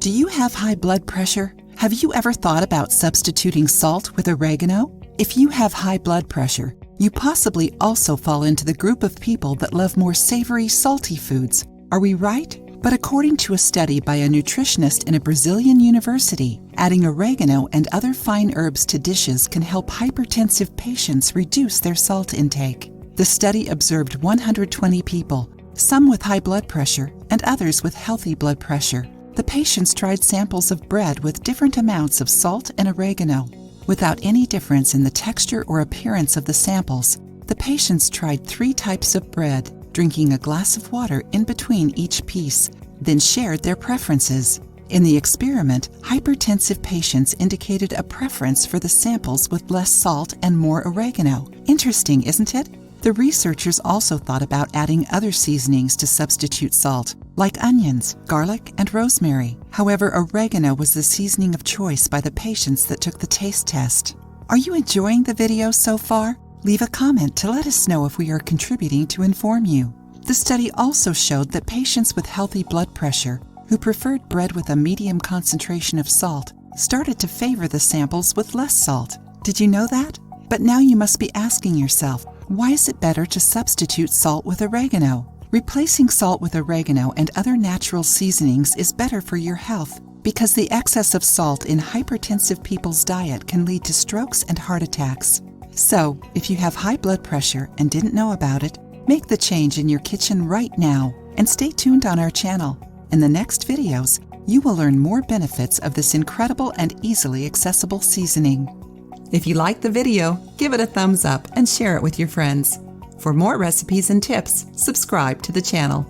Do you have high blood pressure? Have you ever thought about substituting salt with oregano? If you have high blood pressure, you possibly also fall into the group of people that love more savory, salty foods. Are we right? But according to a study by a nutritionist in a Brazilian university, adding oregano and other fine herbs to dishes can help hypertensive patients reduce their salt intake. The study observed 120 people, some with high blood pressure and others with healthy blood pressure. The patients tried samples of bread with different amounts of salt and oregano. Without any difference in the texture or appearance of the samples, the patients tried 3 types of bread, drinking a glass of water in between each piece, then shared their preferences. In the experiment, hypertensive patients indicated a preference for the samples with less salt and more oregano. Interesting, isn't it? The researchers also thought about adding other seasonings to substitute salt, like onions, garlic, and rosemary. However, oregano was the seasoning of choice by the patients that took the taste test. Are you enjoying the video so far? Leave a comment to let us know if we are contributing to inform you. The study also showed that patients with healthy blood pressure who preferred bread with a medium concentration of salt started to favor the samples with less salt. Did you know that? But now you must be asking yourself, why is it better to substitute salt with oregano? Replacing salt with oregano and other natural seasonings is better for your health because the excess of salt in hypertensive people's diet can lead to strokes and heart attacks. So, if you have high blood pressure and didn't know about it, make the change in your kitchen right now and stay tuned on our channel. In the next videos, you will learn more benefits of this incredible and easily accessible seasoning. If you liked the video, give it a thumbs up and share it with your friends. For more recipes and tips, subscribe to the channel.